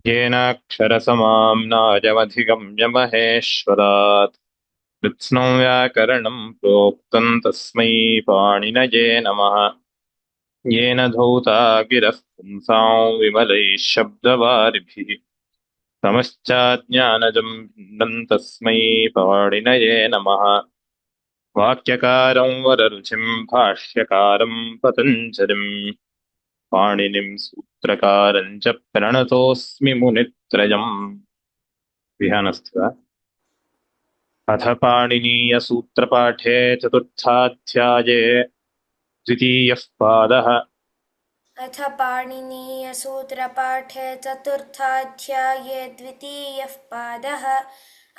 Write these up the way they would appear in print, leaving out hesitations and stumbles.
येनाक्षरसमाम्नायमधिगम्य महेश्वरात् कृत्स्नं व्याकरणं प्रोक्तं तस्मै पाणिनये नमः। येन धौता गिरः पुंसां विमलैः शब्दवारिभिः तमश्चाज्ञानजं भिन्नं तस्मै पाणिनये नमः। वाक्यकारं वररुचिं भाष्यकारं पतञ्जलिम् पाणिनिं सूत्रकारं च प्रणतोऽस्मि मुनित्रयम्। विहानस्थ अथ पाणिनीयसूत्रपाठे चतुर्थाध्याये द्वितीयः पादः। अथ पाणिनीयसूत्रपाठे चतुर्थाध्याये द्वितीयः पादः।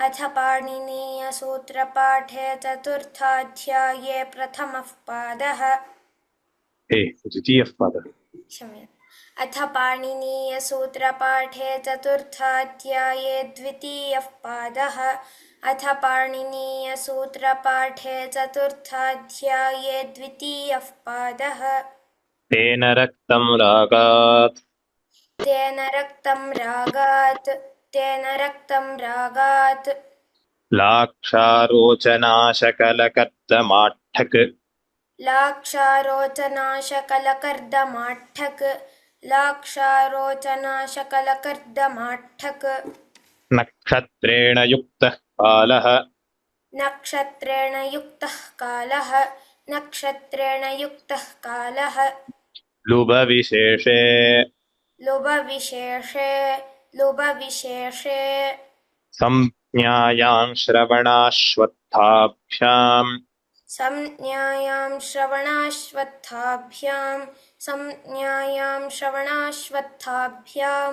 अथ पाणिनीयसूत्रपाठे चतुर्थाध्याये प्रथमः पादः। द्वितीयः पादः। अथ पाणिनीयसूत्रपाठे चतुर्थाध्याये द्वितीयः पादः। अथ पाणिनीयसूत्रपाठे चतुर्थाध्याये द्वितीयः पादः। तेन रक्तं रागात् तेन रक्तं रागात् तेन रक्तं रागात् लाक्षारोचनाशकलकर्दमाठक् लाक्षारोचनाशकलकर्दमाठक् लाक्षारोचनाशकलकर्दमाठक् नक्षत्रेण युक्तः कालः नक्षत्रेण युक्तः कालः नक्षत्रेण युक्तः कालः लुभविशेषे लुभविशेषे लुभविशेषे संज्ञायां श्रवणाश्वत्थाभ्याम् संज्ञायां श्रवणाश्वत्थाभ्यां संज्ञायां श्रवणाश्वत्थाभ्यां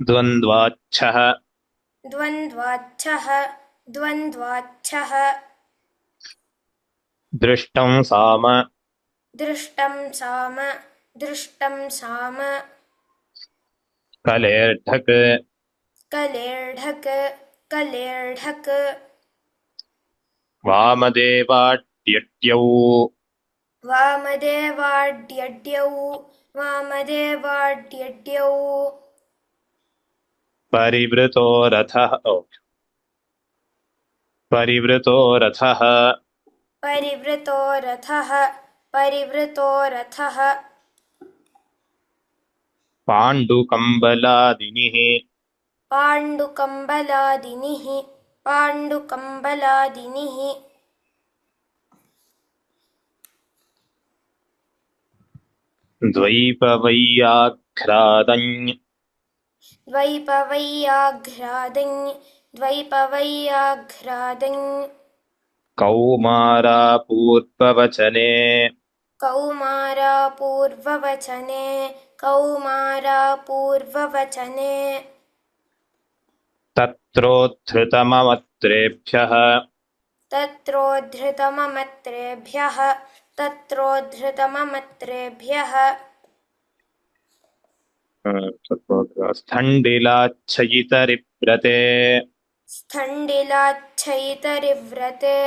द्वन्द्वाच्छः द्वन्द्वाच्छः द्वन्द्वाच्छः दृष्टं साम दृष्टं साम दृष्टं साम कलेर्ढक् कलेर्ढक् कलेर्ढक् वामदेवाड्यट्यौ वामदेवाड्यड्यौ वामदेवाड्यड्यौ परिवृतो रथः परिवृतो रथः परिवृतो रथः परिवृतो रथः पाण्डुकम्बलादिनिः पाण्डुकम्बलादिनिः पाण्डुकम्बलादिनिः द्वैपवैयाघ्रादञ् द्वैपवैयाघ्रादञ् द्वैपवैयाघ्रादञ् कौमारापूर्ववचने कौमारापूर्ववचने कौमारापूर्ववचने तत्रोद्धृतममत्रेभ्यः तत्रोद्धृतममत्रेभ्यः तत्रोद्धृतममत्रेभ्यः स्थण्डिलाच्छयितरिव्रते स्थण्डिलाच्छयितरिव्रते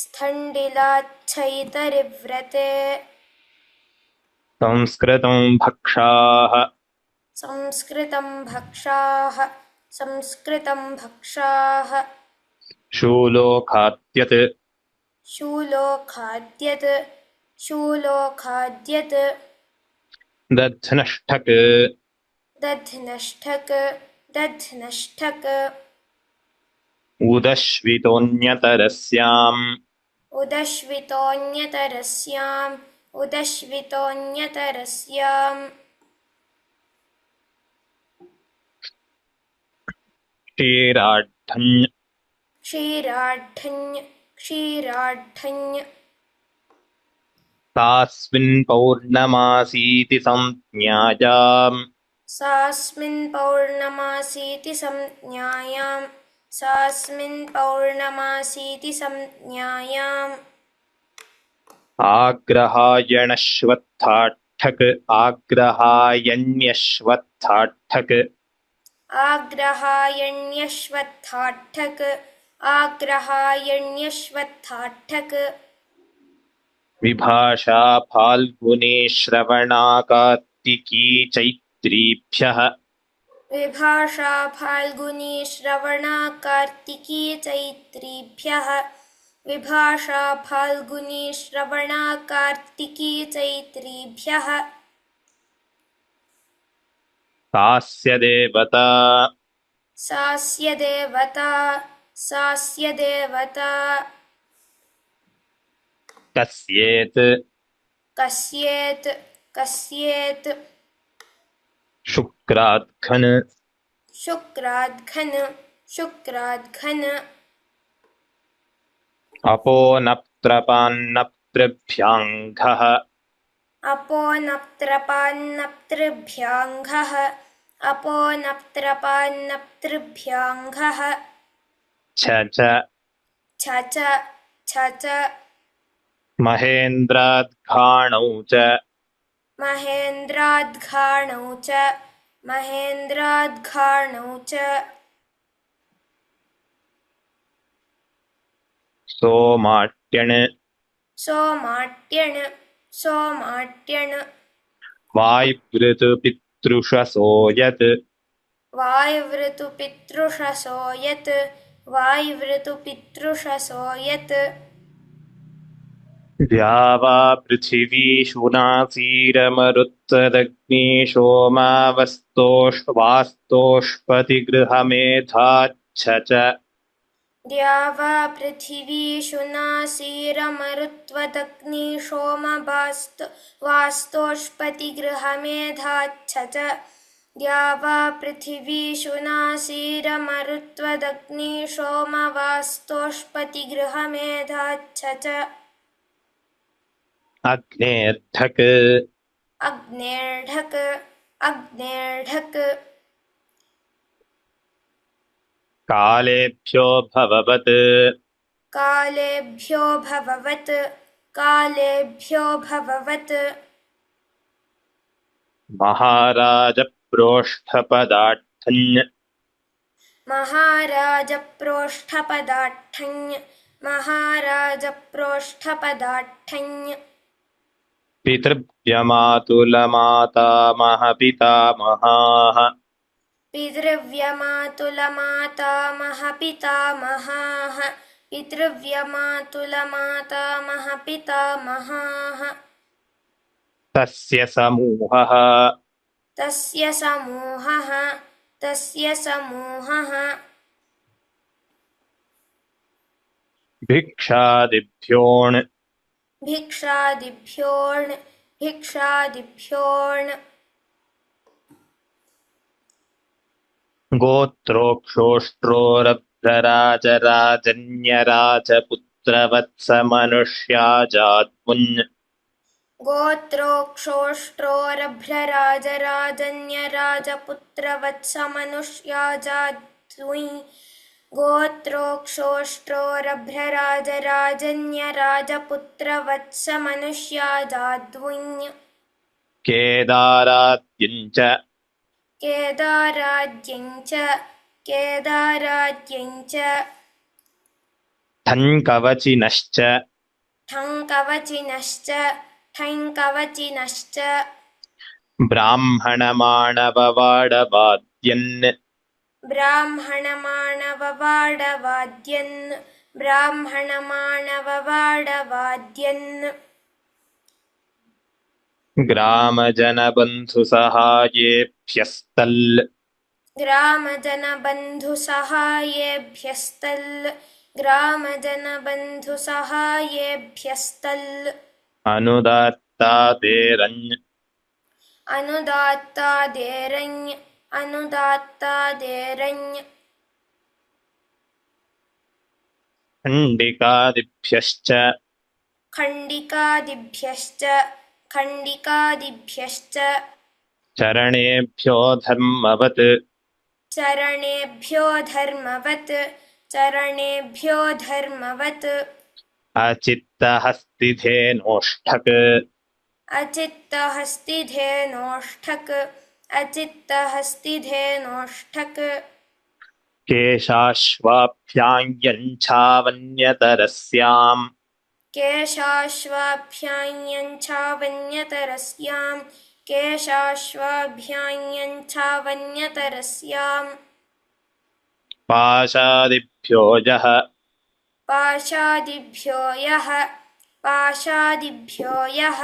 स्थण्डिलाच्छयितरिव्रते संस्कृतं भक्षाः संस्कृतं भक्षाः संस्कृतं भक्षाः शूलोखाद्यत् शूलोखाद्यत् शूलोखाद्यत् दध्नष्ठक् दध्नष्ठक् दध्नष्ठक् उदश्वितोऽन्यतरस्याम् उदश्वितोऽन्यतरस्याम् उदश्वितोऽन्यतरस्याम् क्षीराढ्ढञ् क्षीराढ्ढञ् क्षीराढ्ढञ् तास्मिन् पौर्णमासीति संज्ञायाम् सास्मिन् पौर्णमासीति संज्ञायाम् सास्मिन् पौर्णमासीति संज्ञायाम् आग्रहायणश्वत्थाठक् आग्रहायण्यश्वत्थाठक् आग्रहायण्यश्वत्थाठक् आग्रहायण्यश्वत्थाठक् विभाषा फाल्गुनी श्रवणा कार्तिकी चैत्रीभ्यः विभाषा फाल्गुनी श्रवणा कार्तिकी चैत्रीभ्यः विभाषा फाल्गुनी श्रवणा कार्तिकी चैत्रीभ्यः तास्य देवता सास्य देवता कस्येत् कस्येत् शुक्राद्घन् शुक्राद्घन् अपो नप्त्रपान्नप्तृभ्याङ्घः अपो नप्त्रपान्नप्तृभ्याङ्घः छ छ महेन्द्राद्घाणौ च महेन्द्राद्घाणौ च सोमाट्यण् वायुवृतुपितृषसो यत् द्यावा पृथिवी शुनासीरमरुत्तदग्नि सोमावस्तोष्पतिगृहमेधाच्छ च द्यावा पृथिवी शुनासीरमरुत्वदग्नि सोमवास्तोष्पतिगृहमेधाच्छ च द्यावा पृथिवी शुनासीरमरुत्वदग्नि सोमवास्तोष्पतिगृहमेधाच्छ च अग्नेर्ढक् कालेभ्यो भववत् महाराजप्रोष्ठपदाढ्यन् पितृव्यमातुलमातामहपितामहाः तस्य समूहः भिक्षादिभ्योऽन् गोत्रोक्षोष्ट्रोरभ्रराजराजन्यराजपुत्रवत्समनुष्याजात्मुन् गोत्रोक्षोष्ट्रोरभ्रराजराजन्यराजपुत्रवत्समनुष्याजाद्वुन् केदाराद्यञ्च ठङ्कवचिनश्च ब्राह्मणमाणववाडवाद्यन् ग्रामजनबन्धुसहायेभ्यस्तल् अनुदात्तादेरञ् खण्डिकादिभ्यश्च चरणेभ्यो धर्मवत् अचित्तहस्तिधेनोष्ठक् केशाश्वाभ्याञ्छावन्यतरस्याम् केशाश्वाभ्याञ्छावन्यतरस्याम् पाशादिभ्यो यः पाशादिभ्यो यः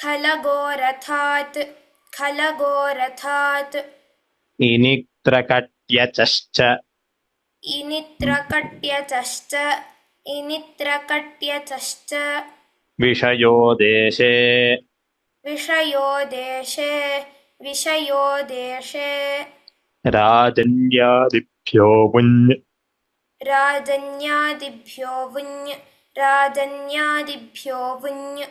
खलगोरथात् खलगोरथात् इनित्रकट्यचश्च इनित्रकट्यचश्च विषयो देशे विषयो देशे राजन्यादिभ्यो राजन्यादिभ्यो वुञ्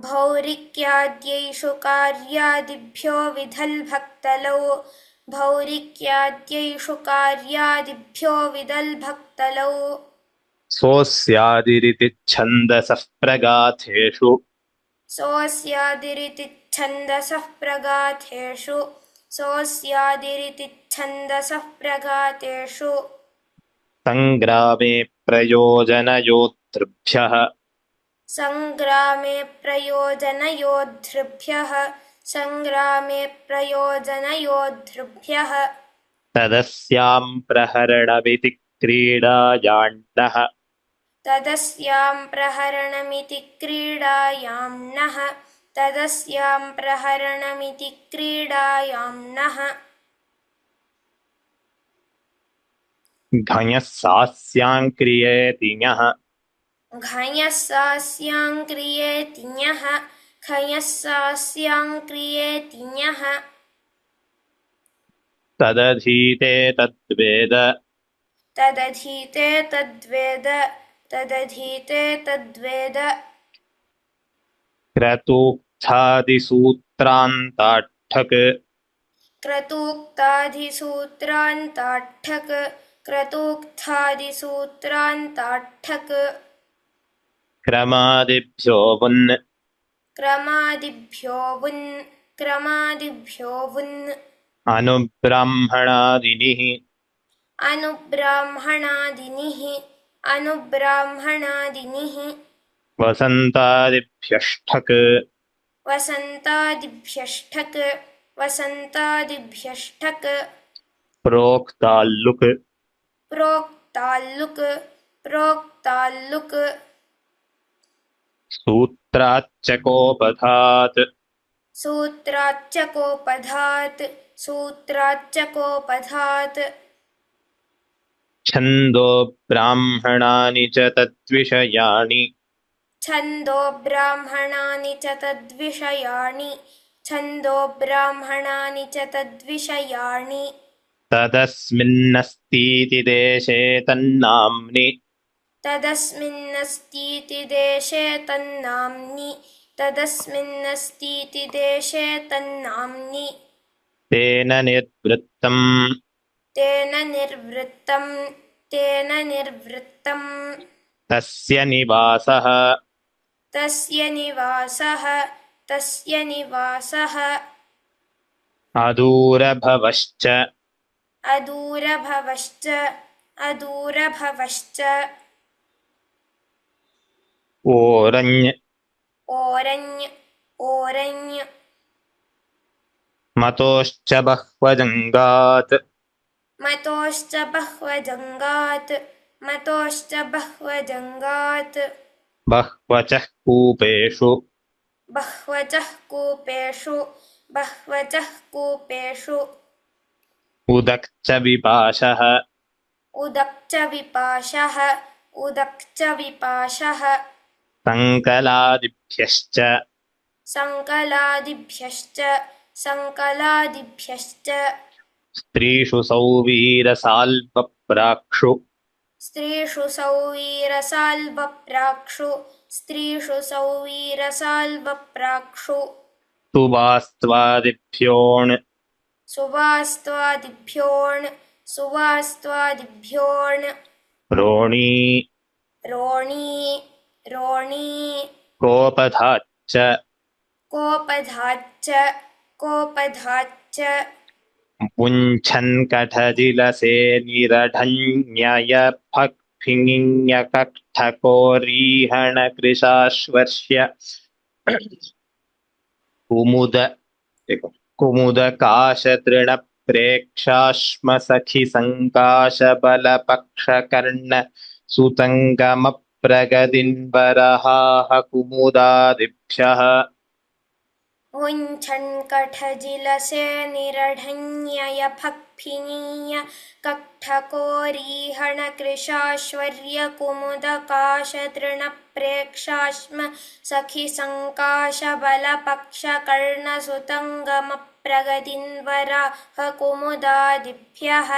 भौरिक्याद्यैषु कार्यादिभ्यो विधल्भक्तलौ भौरिक्याद्यैषु कार्यादिभ्यो विदल्भक्तलौ सोऽस्यादिरिति छन्दसः प्रगाथेषु सोऽस्यादिरिति छन्दसः प्रगातेषु सङ्ग्रामे प्रयोजनयोतृभ्यः सङ्ग्रामे प्रयोजनयोद्धृभ्यः तदस्यां प्रहरणमिति क्रीडायाण्डः तदस्यां प्रहरणमिति क्रीडायाम्नः घञः सास्यां क्रियेति ञः घञः सास्यां क्रियेति ञः तदधीते तद्वेद तदधीते तद्वेद क्रतूक्तादिसूत्रान्ताट्ठक् क्रतूक्तादिसूत्रान्ताट्ठक् क्रमादिभ्यो वुन् अनुब्राह्मणादिनिः अनुब्राह्मणादिनिः वसन्तादिभ्यष्ठक् वसन्तादिभ्यष्ठक् प्रोक्ताल्लुक् प्रोक्ताल्लुक् सूत्राच्च कोपधात् छन्दो ब्राह्मणानि च तद्विषयाणि छन्दो ब्राह्मणानि च तद्विषयाणि तदस्मिन्नस्तीति देशे तन्नाम्नि तेन निर्वृत्तम् तस्य निवासः अदूरभवश्च ओरञ् मतोश्च बह्वजङ्गात् बह्वचः कूपेषु उदक्च विपाशः सङ्कलादिभ्यश्च स्त्रीषु सौवीरसाल्वप्राक्षु सुवास्त्वादिभ्योऽण् रोणी कोपधाच्च कोपधाच्च मुञ्छन् कठजिलसे निरढन्ययफक्फिङिञ्यकण्ठकोरीहणकृशाश्वर्ष्य कुमुद कुमुदकाशतृणप्रेक्षाश्मसखिसङ्काशबलपक्षकर्ण सुतङ्गमप्रगदिन्वरहाः कुमुदादिभ्यः उञ्छन् कठजिलसे निरढन्ययफक्फिङीय कण्ठकोरीहणकृशाश्वर्यकुमुदकाशतृणप्रेक्षाश्म सखिसङ्काशबलपक्षकर्णसुतङ्गमप्रगतिन्वराह कुमुदादिभ्यः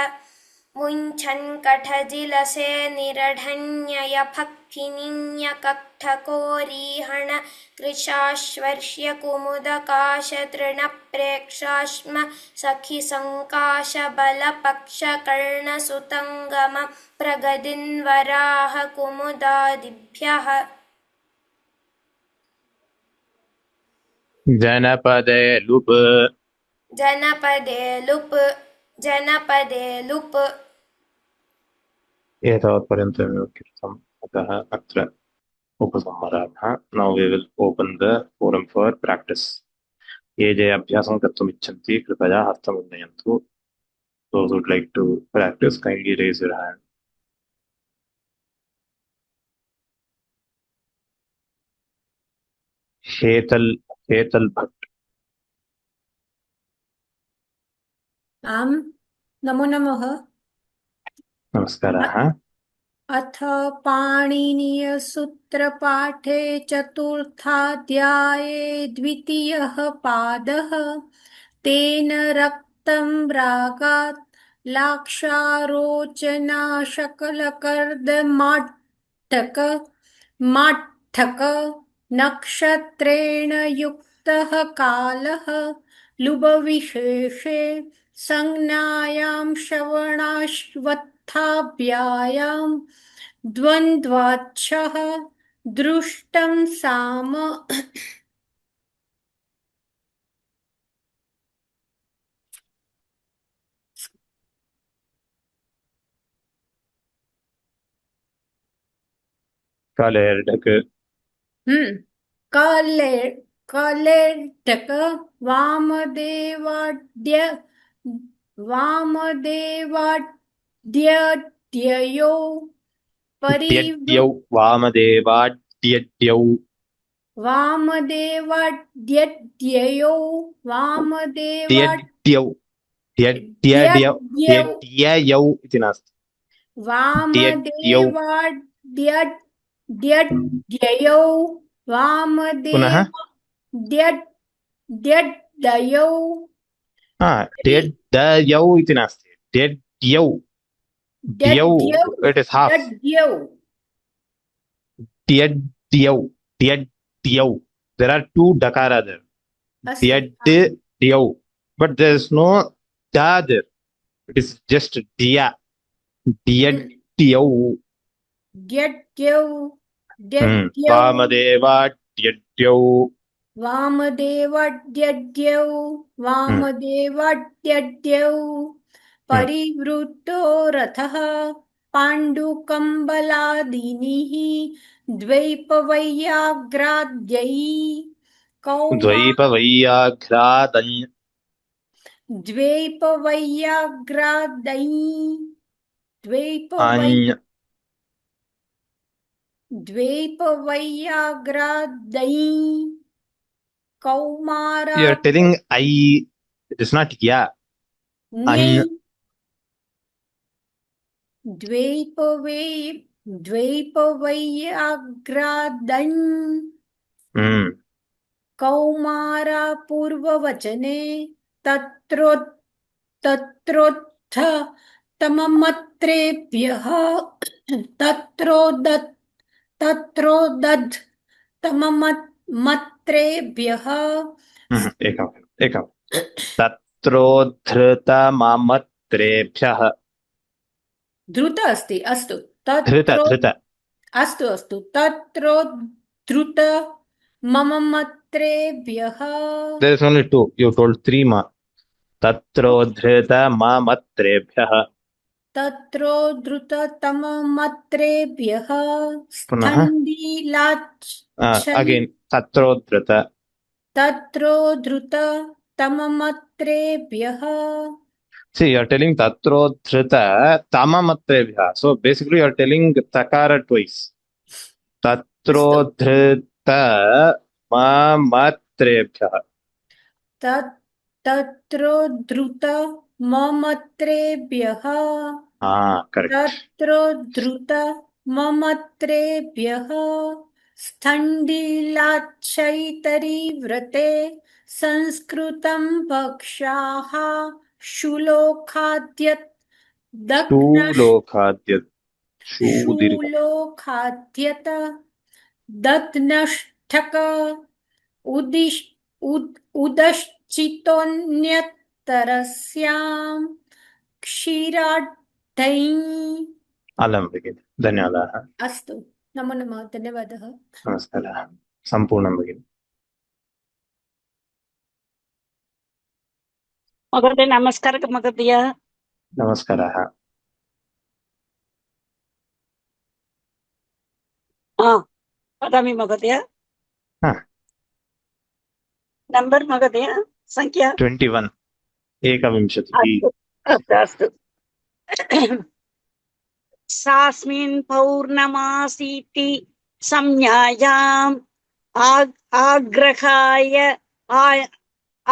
मुञ्छन् कठजिलसे निरढन्ययफक्फिङीयकण्ठकोरीहणकृशाश्वर्ष्यकुमुदकाशतृणप्रेक्षाश्म सखिसङ्काशबलपक्षकर्णसुतङ्गमप्रगतिन्वराह कुमुदादिभ्यः जनपदे लुप् जनपदे लुप् एतावत्पर्यन्तमेव कृतम् अतः अत्र उपसंहारः। Now we will open the forum for practice. ये जे अभ्यासं कर्तुम् इच्छन्ति कृपया हस्तम् उन्नयन्तु. Those who would like to practice, kindly raise your hand. Hetal Bhatt. आम् नमो नमः। नमस्कारः। अथ पाणिनीयसूत्रपाठे चतुर्थाध्याये द्वितीयः पादः। तेन रक्तं रागात् लाक्षारोचनाशकलकर्दमाट्ठक नक्षत्रेण युक्तः कालः लुबविशेषे संज्ञायां श्रवणाश्वत्थाभ्यायां द्वन्द्वाच्छः दृष्टं साम कालेर्ढक कलेर्ढक वामदेवाड्ययो द्यड्यौ वामदेवाड्यड्यौ वामदेवाड्यड्ययो द्यड्यौ द्यड्यौ इति नास्ति। वामदेवाड्यड्ययो वामदेवाड्यड्ययो द्यड्यौ इति नास्ति। द्यड्यौ द्यौ इट इज हाफ। द्यड्यौ there are two dakara there. द्यड्यौ but there is no da there. It is just diya. द्यड्यौ वामदेवाड्यड्यौ वामदेवाड्यड्यौ परिवृतो रथः पाण्डुकम्बलादीनिः द्वैपवैयाघ्राद्यै कौमारा। You are telling I, it is not ya. द्वैपवैयाघ्रादन् कौमारा पूर्ववचने तत्रोत्थ तममत्रेभ्यः तत्रोदत् तममत्रेभ्यः एकं तत्रोद्धृतममत्रेभ्यः धृत अस्ति। अस्तु धृत अस्तु तत्रोद्धृत मममत्रेभ्यः। There is only two. You told three ma. तत्रोद्धृतममत्रेभ्यः तत्रोद्धृततममत्रेभ्यः पुनः स्थण्डिलाच्छै again तत्रोद्धृत तत्रोद्धृततममत्रेभ्यः See, you are telling Tatrodhrita Tamamatrebhya. So basically, you are telling Takara twice. अस्तु Tatrodhrita Mamatrebhya. तत्रोद्धृतममत्रेभ्यः Correct. तत्रोद्धृतममत्रेभ्यः स्थण्डिलाच्छैतरिव्रते संस्कृतं भक्षाः शूलोखाद्यत् Shulokhadyat. Shudirgha. शूलोखाद्यत दध्नष्ठक उदिश् उदश्चितोऽन्यतरस्यां क्षीराढ्यै Alam begin. Dhanyadaha. अस्तु नमो नमः धन्यवादः Namaskaraha. Sampurnam begin. महोदय नमस्कारः महोदय। Namaskaraha. वदामि महोदय। नम्बर् महोदय संख्या 21. एकविंशतिः. अस्तु अस्तु सास्मिन् पौर्णमासीति संज्ञायाम्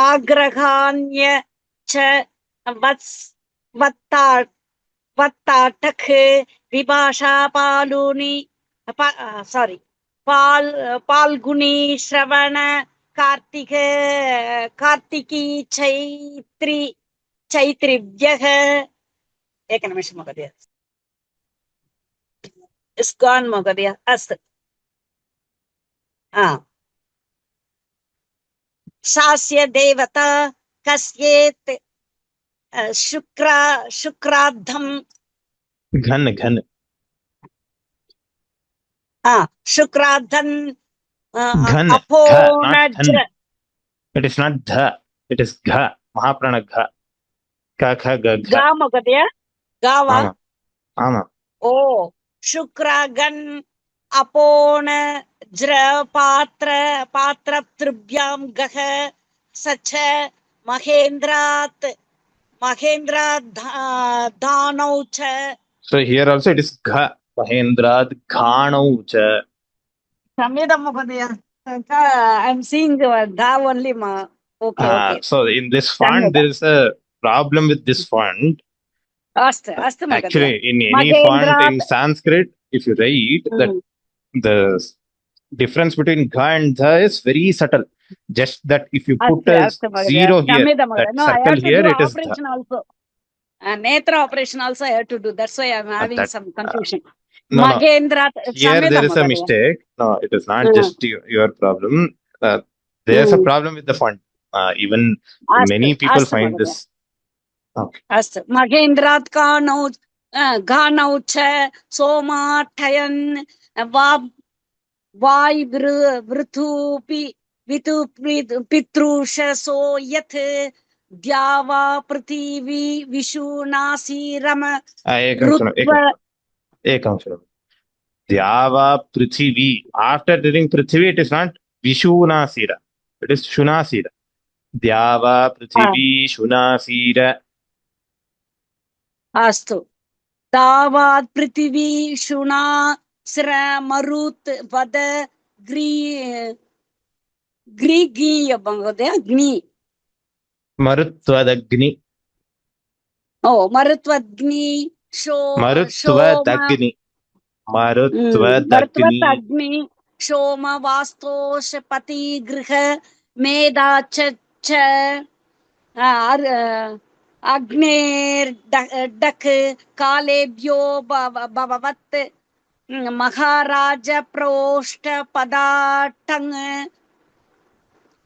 आग्रहान्य च वत्ताटक विभाषा पाल्गुनी श्रवण कार्तिकी चैत्रिभ्यः एकनिमिषं महोदय इस्कान् महोदय अस्तु शास्य देवता कस्येत् शुक्राद्धं घन शुक्राद्धं घन अपोनज It is not dha, it is gha. Mahaprana gha. Ka kha ga gha. गा महोदय गावा Ama. Ama. ओ शुक्रागन अपोन ज्र पात्र त्रिभ्यां गह सच महेन्द्रा दानौ च So here also it is gha. Mahendrad ghanau cha. क्षम्यतां महोदय I'm seeing da only ma okay So in this font there is a problem with this font. अस्तु अस्तु महोदय Actually, in any font in Sanskrit, if you write, the difference between gha and dha is very subtle. Just that if you put a zero here, that circle here, it is dha. also. Netra operation also I have to do. That's why I'm having some confusion. No. Mahendra, Here there is a mistake. No, it is not just your problem. There's a problem with the font. Even many people find this. Okay. अस्तु महेन्द्रात् गानौ च सोमाठयन् Y वृथुपि पितृषसो यत् द्यावा पृथिवी विशुनासीरम एकं द्यावा पृथिवी. After reading पृथिवी, it is not विशुनासीर, it is शुनासीर. द्यावा पृथिवी शुनासीर. अस्तु तावात् पृथिवी शुनासिर मरुत् वद ग्रीगीय महोदय ग्नि मरुत्वदग्नि. ओ मरुत्वग्नि मरुत्वदग्नि सोम वास्तोषपति गृह मेधा च अग्नेर्डक कालेभ्यो भवत् महाराज प्रोष्ठ पदाटंग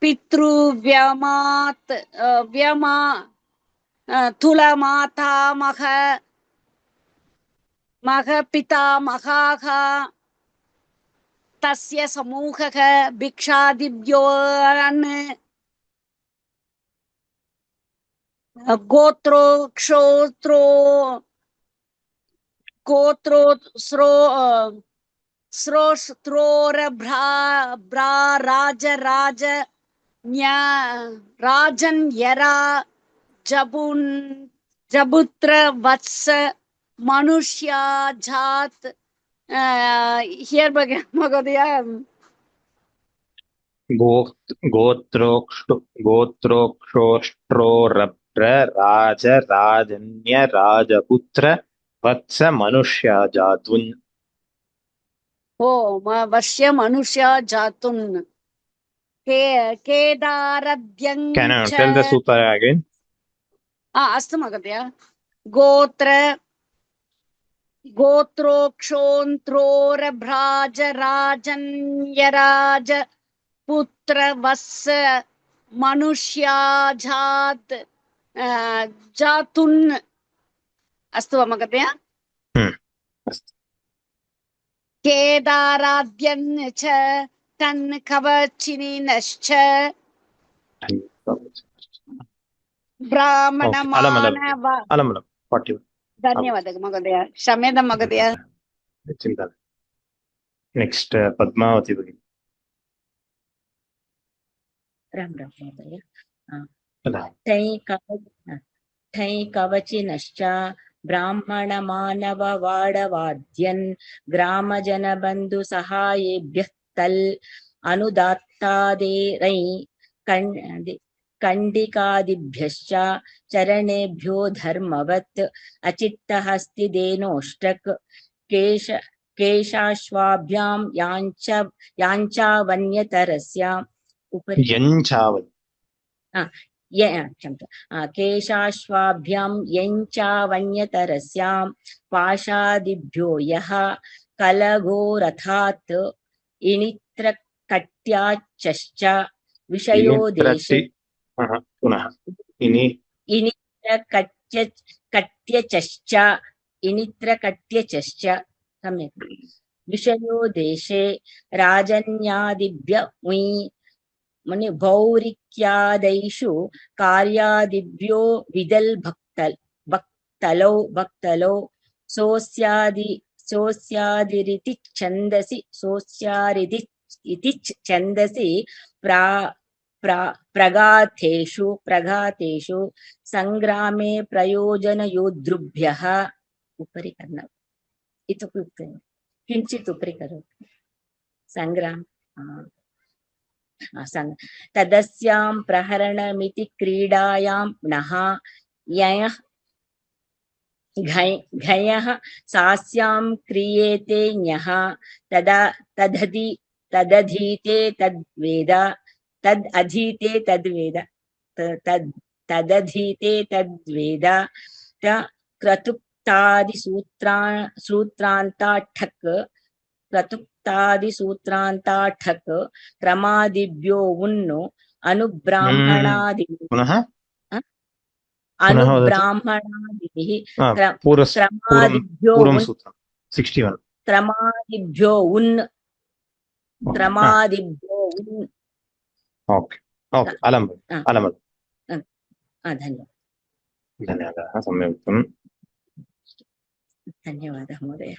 पितृव्यमात् व्यमा तुलमाता मह पिता महाः तस्य समूहः भिक्षादिभ्यो गोत्रो क्षोत्रो गोत्रो स्रो स्रोस्त्रोरभ्रा भ्रा राज राज न्या राजन् यरा जबुन् जबुत्र वत्स मनुष्या जात here Magadya गोत्रोक्षोष्ट्रोरभ्र राज राजन्य राजपुत्र वत्स मनुष्य जातुन्. वश्य मनुष्या जातुन् केदारभ्यं Can I च tell the sutra again? अस्तु महोदय गोत्र गोत्रोक्षोन्त्रोरभ्राज राजन्यराज पुत्र वत्स मनुष्या जात जातुन् अस्तु वा महोदय अस्तु. केदाराभ्यं च तन् कवचिनश्च ब्राह्मणमानव अलमलं 41. धन्यवादः महोदय क्षम्यतां महोदय चिन्ता. नेक्स्ट पद्मावती भगिनी. राम राम महोदय. तदा ठै कवचिनश्च ब्राह्मणमानववाडवाद्यन् ग्रामजनबन्धुसहायेभ्यः तल् अनुदात्तादेरै कण्डिकादिभ्यश्च चरणेभ्यो धर्मवत् अचित्तहस्तिदेनोष्टक् केशाश्वाभ्यां याञ्चावन्यतरस्य उपरि केशाश्वाभ्यां यञ्चावन्यतरस्यां पाशादिभ्यो यः कलगोरथात् इणित्रकट्याच्च विषयो देशे पुनः इणित्रकट्यचश्च सम्यक् विषयो देशे राजन्यादिभ्य उयि मने भौरिक्यादैषु कार्यादिभ्यो विदल् भक्तलौ सोस्यादिरिति छन्दसि प्रघातेषु संग्रामे प्रयोजनयोद्धृभ्यः उपरि कर्णम् इत्युक्ते किञ्चित् उपरि करोतु संग्राम तदस्यां प्रहरणमिति क्रीडायां नः घयः सास्यां क्रियेते न्यः तदधीते तद्वेद क्रतुक्तादिसूत्रान्ताठक् क्रमादिभ्यो उन्नु अनुब्राह्मणादिभिः क्रमादिभ्यो 61 क्रमादिभ्यो उन् ओके अलम् धन्यवादः सम्यक् उक्तम्. धन्यवादः महोदय.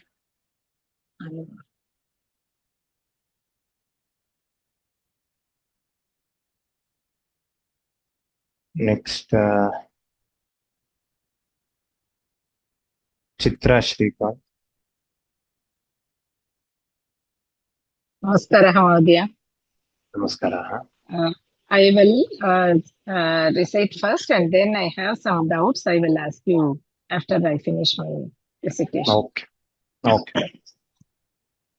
नेक्स्ट चित्रा श्रीकांत. नमस्कारः महोदय. नमस्कारः. I will recite first and then I have some doubts. I will ask you after I finish my recitation. Okay.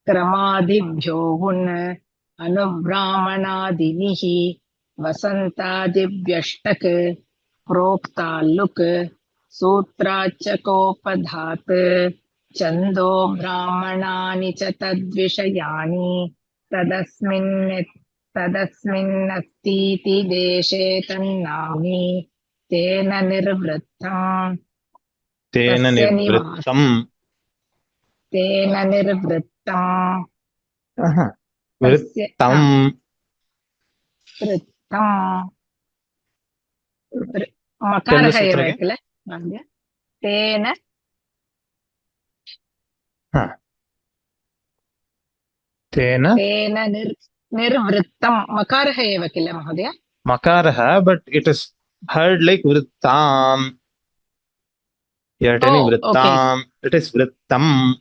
क्रमादिभ्यो उन् अनुब्राह्मणादिभिः वसन्तादिभ्यष्टक् प्रोक्ताल्लुक् सूत्राच्चकोपधात् छन्दो ब्राह्मणानि च तद्विषयाणि तदस्मिन्नस्तीति देशे तन्नाम्नि तेन निर्वृत्तम् मकारः Tell एव us again. किल महोदय तेन हा. तेन तेन निर्वृत्तं मकारः एव किल महोदय Makaraha, but it is heard like Vrittam. You are telling okay Vrittam. It is Vrittam.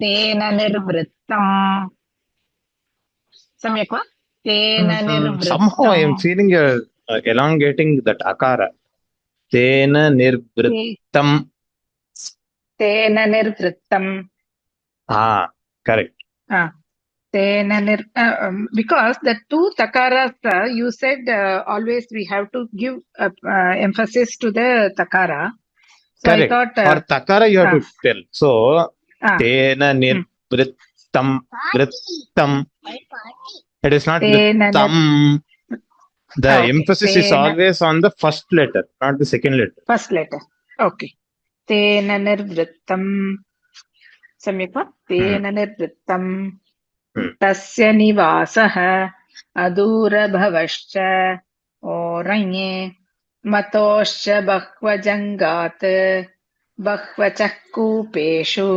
तेन निर्वृत्तं सम्यक् वा तेन Somehow I am निर्वृत्तं feeling you're elongating that akara. Tena nirvrittam. तेन निर्वृत्तं Correct. Tena because the two takaras you said always we have to give emphasis to the takara. So Correct. I thought For takara you have to tell. So tena Hmm. nirvrittam. Vrittam. It is not Tena vrittam. The okay. emphasis is Tena always on the first letter, not the second letter. first letter. Okay. Tena nirvrittam. सम्यक् वा तेन निर्वृत्तं तस्य निवासः अदूरभवश्च ओरण्ये मतोश्च बह्वजङ्गात् बह्वचः कूपेषु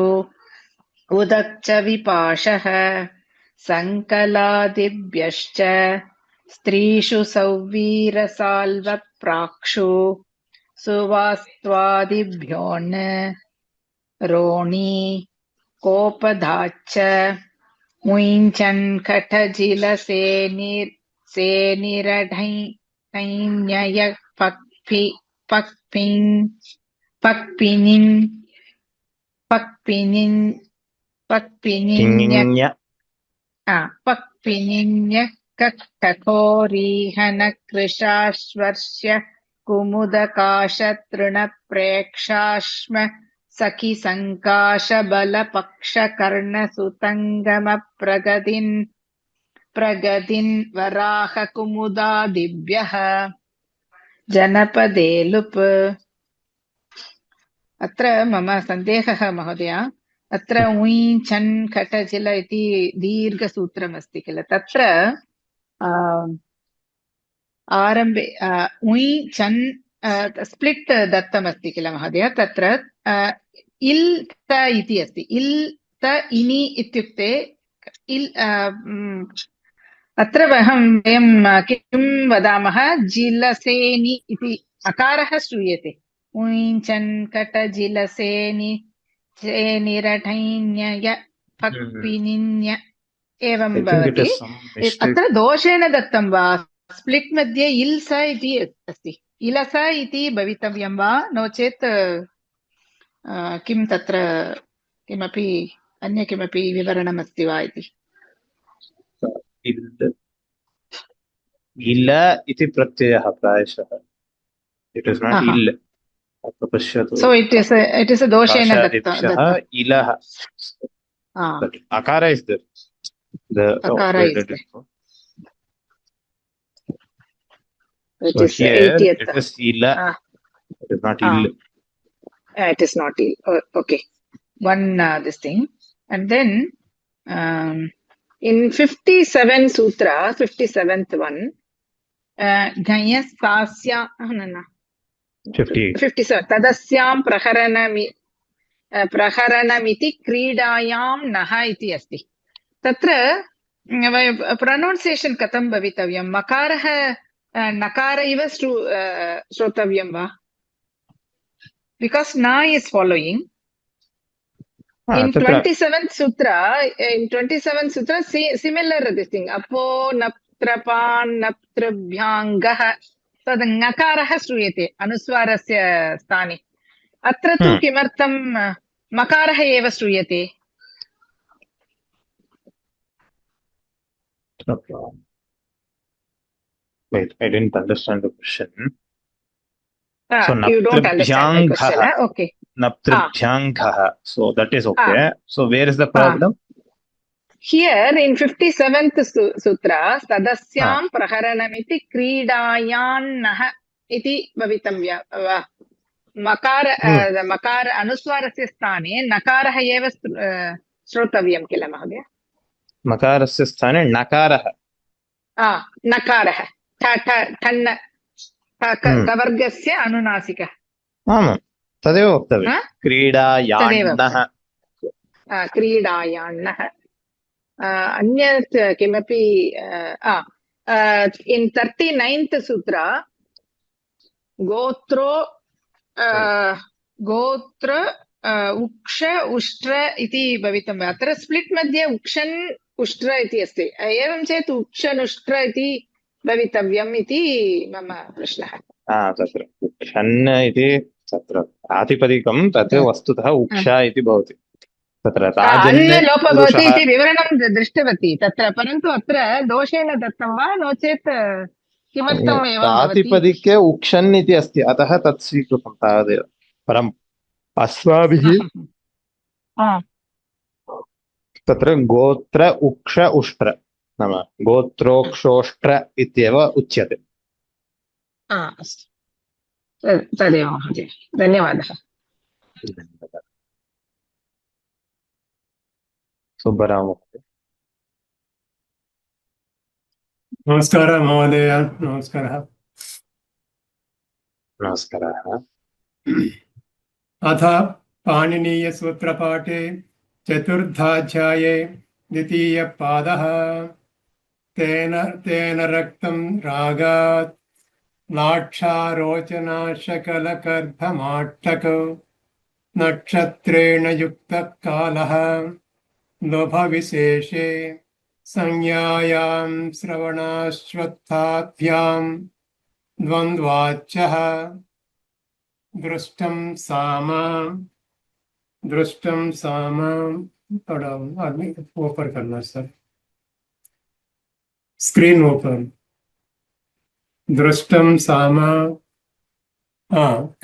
उदक्च विपाशः सङ्कलादिभ्यश्च स्त्रीषु सौवीरसाल्वप्राक्षु सुवास्त्वादिभ्योन् रोणी कोपधाच्च मुञ्चन् कठजिलसेनिरढैन्यय पक्पिनिन्य कठोरीहनकृशाश्वर्ष्य कुमुदकाशतृणप्रेक्षाश्म सखि प्रगदिन् वराह कुमुदादिभ्यः जनपदे लुप् अत्र मम सन्देहः महोदय अत्र उञ्छन् खटजिल इति दीर्घसूत्रमस्ति किल तत्र आरम्भे उञ्छन् स्प्लिट् दत्तमस्ति किल महोदय तत्र इल् त इति अस्ति इल् त इनि इत्युक्ते इल् अत्र वयं किं वदामः जिलसेनि इति अकारः श्रूयते उञ्चन् कटजिलसेनि सेनिरठैन्यय पक्पिनिन्य एवं भवति अत्र दोषेण दत्तं वा स्प्लिट् मध्ये इल्स इति अस्ति इलस इति भवितव्यं वा नो चेत् किं तत्र किमपि अन्य किमपि विवरणमस्ति वा इति इल इति प्रत्ययः प्रायशः इट् इस् नाट् इल् पश्यतु सो इट् इस् दोषेण दत्तः इलः अकार is Akara is there. It So is here 80th. it is ila. It is not il. It is not ill. Okay. One this thing. And then in 57 sutra, 57th one, Gaya Sasya, 57. Tadasyam praharanamiti क्रीडायां नः इति अस्ति तत्र pronunciation कथं भवितव्यं मकारः नकार इव श्रोतव्यं वा बिकास् ना is following in 27th sutra similar this thing apo naptrapan naptrabhyangah tad nakarah श्रूयते अनुस्वारस्य स्थाने अत्र तु किमर्थं मकारः एव श्रूयते Wait, I didn't understand the question. So you don't understand the question, okay. Naptrabhyangah. So that is okay. So where is the problem? Here in 57th sutra, Sadasyam Praharanamiti Kridayanah iti bhavitavya. Makar anuswarasya sthane nakarah eva shrotavyam kila mahodaya. Makarasya sthane nakarah. Nakarah. कवर्गस्य अनुनासिकः आमां तदेव वक्तव्यं हा? क्रीडायान्नः क्रीडायान्नः अन्यत् किमपि in 39th सूत्र गोत्र उक्ष उष्ट्र इति भवितं वा अत्र स्प्लिट् मध्ये उक्षन् उष्ट्र इति अस्ति एवं चेत् उक्षनुष्ट्र इति भवितव्यम् इति मम प्रश्नः तत्र उक्षन् इति तत्र प्रातिपदिकं तत् वस्तुतः उक्षा इति भवति तत्र राजन् लोपः भवति पुरुषः इति विवरणं दृष्टवती तत्र परन्तु अत्र दोषेण दत्तं वा नो चेत् किमर्थम् एवं भवति प्रातिपदिके उक्षन् इति अस्ति अतः तत् स्वीकृतं तावदेव परम् अस्माभिः तत्र गोत्र उक्ष उष्ट्र नाम गोत्रोक्षोष्ट्र इत्येव उच्यते अस्तु तदेव महोदय धन्यवादः सुब्बराव महोदय नमस्कारः महोदय नमस्कारः नमस्कारः अथ पाणिनीयसूत्रपाठे चतुर्थाध्याये द्वितीयपादः तेन रक्तं रागात् लाक्षारोचनाशकलकर्धमाट्टक नक्षत्रेण युक्तः कालः लोभविशेषे संज्ञायां श्रवणाश्वत्थाभ्यां द्वन्द्वाच्यः दृष्टं साम थोड़ा आदमी ऊपर करना सर स्क्रीन ओपन दृष्टं साम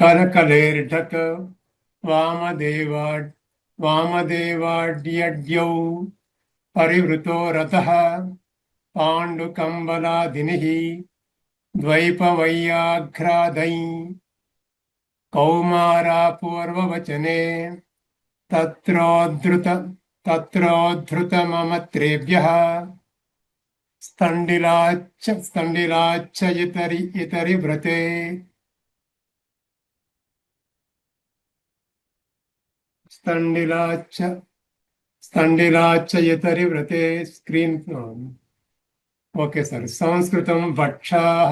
करकलेर्ढक वामदेवाड्यड्यौ परिवृतो रथः पाण्डुकम्बलादिनिः द्वैपवैयाघ्रादै कौमारा पूर्ववचने तत्रोद्धृतममत्रेभ्यः स्तण्डिलाच्च इतरि व्रते स्तण्डिलाच्च इतरि व्रते स्क्रीन ओके सर संस्कृतं वक्षाः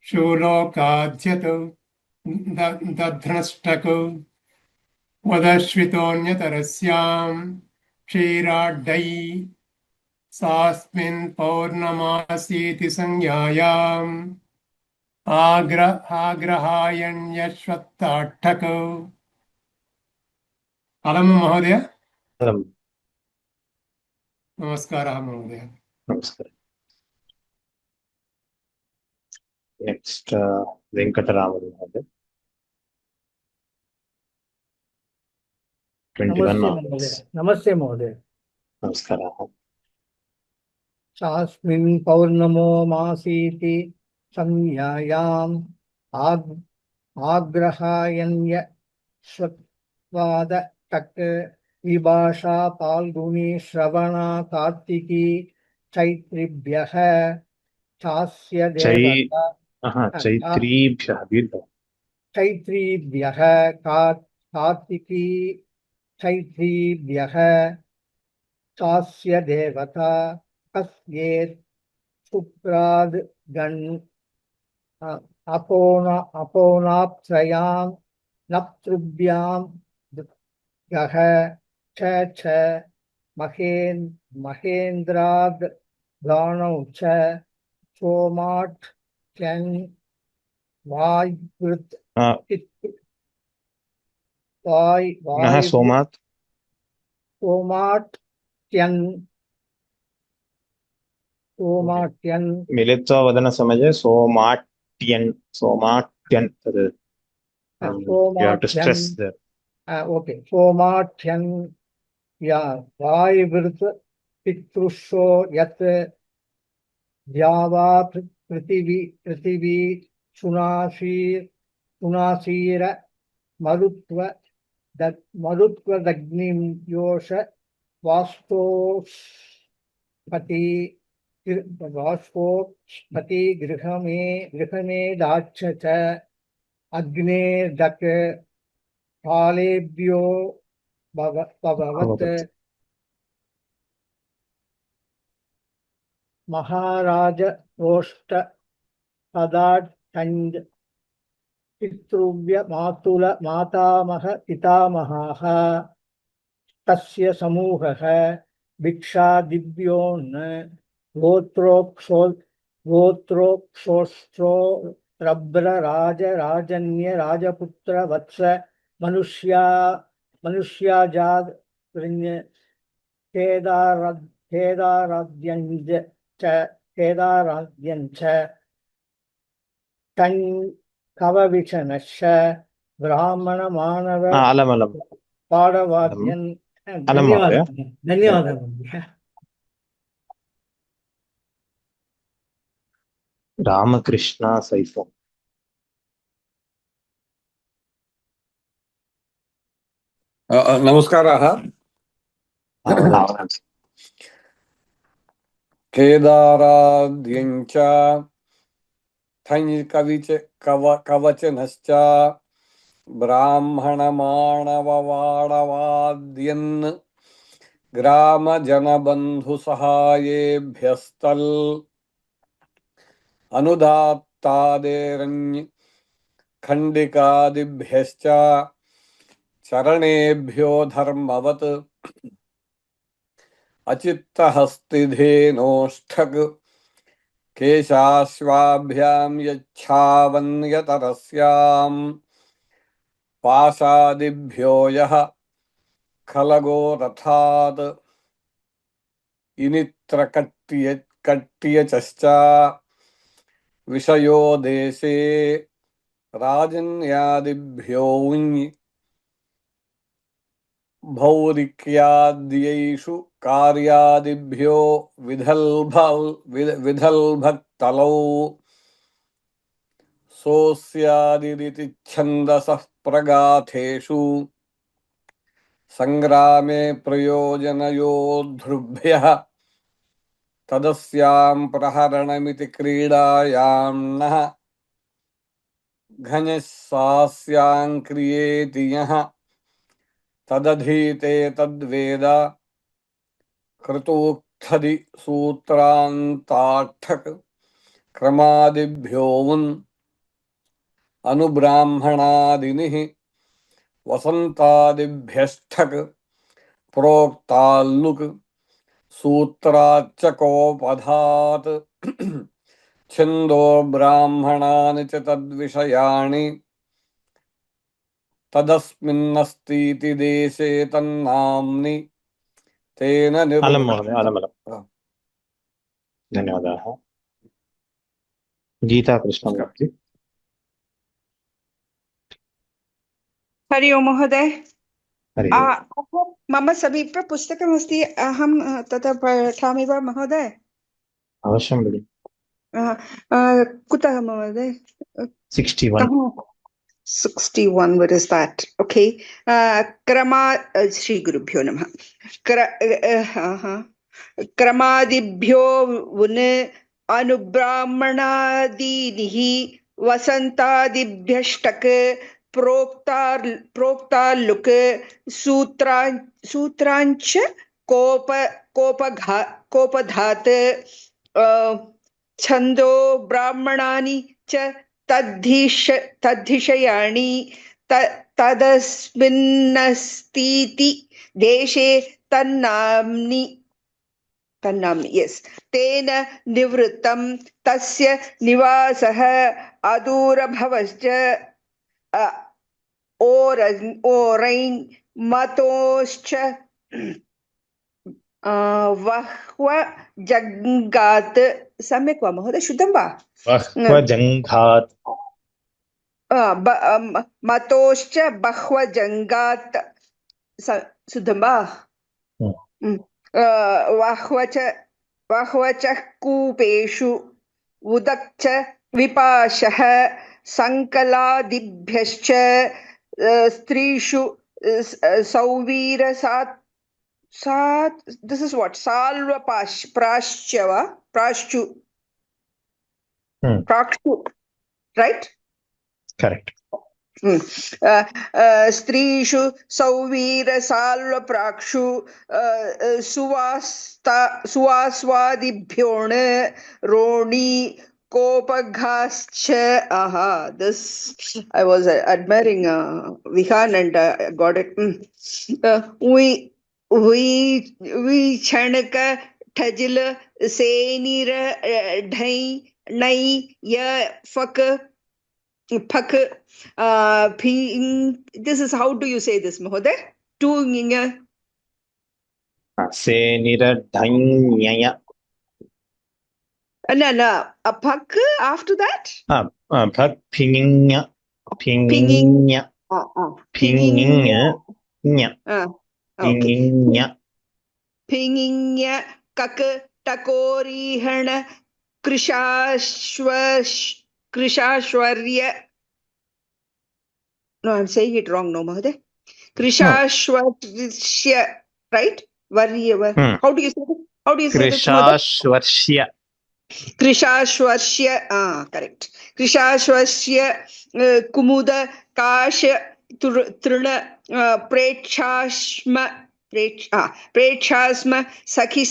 शूलोकाध्यत दध्नष्टकौ वदश्वितोऽन्यतरस्यां क्षीराड्डै सास्मिन् पौर्णमासीति संज्ञायाम् आग्रहायण्यश्वत्थाट्टकौ अलम महोदय नमस्कारः महोदय नमस्कार नेक्स्ट वेंकटरामन् महोदय 21 नमस्ते महोदय नमस्कारः चास्मिन् पौर्णमो मासीति संज्ञायाम् आग्रहायण्य श्वत्वाद तक् विभाषा फाल्गुनी श्रवणा कार्तिकी चैत्रिभ्यः चास्य देवता चैत्रीभ्यः चैत्रीभ्यः कार्तिकी चैत्रीभ्यः चास्य देवता कस्येत् शुक्राद् गण अपोनाप्सयां नप्तृभ्यां गः च महेन्द्राद् गाणौ च सोमाट् च्यन् वायुवृत् सोमात् सोमाट्यन् मिलित्वा वदनसमये सोमाट्यन् तद् you have to stress there okay सोमाट्यन् या वायुवृत् पितृशो यत् द्यावा पृथिवी सुनासीर मरुत्वदग्निं योष वास्तोस्पति बाष्पोत्पत्ति गृहमेधाच्च च अग्नेर्दक् कालेभ्यो भवत् महाराज रोष्ट पदार्थञ्ज पितृव्य मातुल मातामह पितामहाः तस्य समूहः भिक्षादिभ्योऽन्न गोत्रोक्षोष्ट्रो रब्र राज राजन्य राजपुत्र वत्स मनुष्याजाद केदाराद्यञ्च तन् कवविचनश्च ब्राह्मण मानव अलमलं पाडवाद्यन् अलं महोदय धन्यवादः रामकृष्ण सैफो नमस्काराः केदाराद्यञ्च कवचनश्च ब्राह्मणमाणववाडवाद्यन् ग्रामजनबन्धुसहायेभ्यस्तल् अनुदात्तादेरण्य खण्डिकादिभ्यश्च चरणेभ्यो धर्मवत् अचित्तहस्तिधेनोष्ठक् केशाश्वाभ्यां यच्छावन्यतरस्याम् पाशादिभ्यो यः खलगो रथात् इनित्रकट्यचश्च विषयो देशे राजन्यादिभ्यो भौरिक्याद्यैषु कार्यादिभ्यो विदल्भक्तलौ सोऽस्यादिरिति छन्दसः प्रगाथेषु संग्रामे प्रयोजनयोद्धृभ्यः तदस्यां प्रहरणमिति क्रीडायां नः घञसास्यां क्रियेति यः तदधीते तद्वेद कृतोक्थदि सूत्रान्ताठक क्रमादिभ्यो अनुब्राह्मणादिनिः वसन्तादिभ्यष्ठक प्रोक्ताल्लुक सूत्राच्चकोपधात् छन्दो ब्राह्मणानि च तद्विषयाणि तदस्मिन्नस्तीति देशे तन्नाम्नि तेन अलं महोदय अलमलं धन्यवादाः गीता कृष्णमूर्ति हरि ओम महोदय हरि मम समीपे पुस्तकमस्ति अहं तत् पठामि वा महोदय अवश्यं भगिनि कुतः महोदय 61 what is that okay Shri गुरुभ्यो नमः क्रमादिभ्यो उन अनुब्राह्मणादीनिः वसन्तादिभ्यष्टक प्रोक्ताल्लुक सूत्रांच कोपधात् छन्दो ब्राह्मणानि च तद्धिषयाणि तदस्मिन्नस्तीति देशे तन्नाम्नि यस् तेन निवृत्तं तस्य निवासः अदूरभवश्च ओरैन् मतोश्च वह्वजङ्गात् सम्यक् वा महोदय शुद्धं वा वह्वजङ्घात् मतोश्च बह्वजङ्गात् शुद्धं वा वह्वच कूपेषु उदक्च विपाशः संकलादिभ्यश्च स्त्रीषु सौवीरसात् this is what salva प्राश्च वा Prashchu. Hmm. Prakshu. Right? Correct. स्त्रीषु सौवीरसाल्वप्राक्षु सुवास्वादिभ्योण रोणी कोपघाश्च. Aha, this I was admiring Vihan and got it. We chanaka tajil senira dhai nai ya fuck Phak, this is how do you say this, Mahoday? सेनिरढञ्ञय. No. A phak after that? Phak phiñña. Phiñña. Phiñña. Okay. Phiñña. Phiñña kak takorihana krishashwarya. No, I'm saying it wrong, no, Mahoday. Krishashwarya, right? Varya. How do you say this? How do you say this, Mahoday? Krishashwarya. Krishashwarya, correct. Krishashwarya kumuda kasha truna prechasma sakhi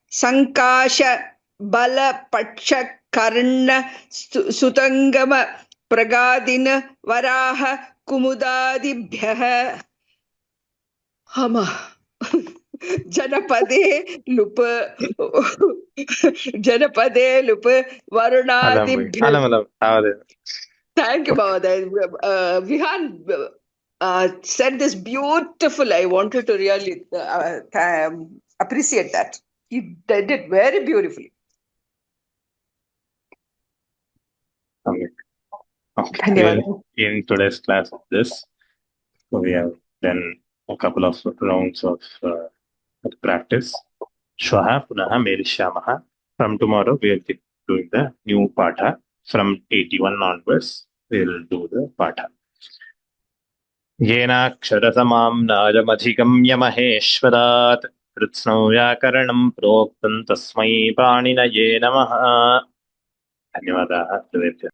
sankasha bala paksha karna sutangama pragadina varaha kumudadibhyah. Hama. जनपदे loop वरुणादिभ्य. Thank you, Mahoday. Vihan said this beautiful. I wanted to really appreciate that. He did it very beautifully. Okay. In today's class of this, we have done a couple of rounds of practice. Shwaha punaha melishyamah. From tomorrow, we will be doing the new patha. From 81 onwards, we will do the patha. येनाक्षरसमां नायमधिगम्य महेश्वरात् कृत्स्नं व्याकरणं प्रोक्तं तस्मै पाणिनये नमः. धन्यवादाः सर्वेभ्यः.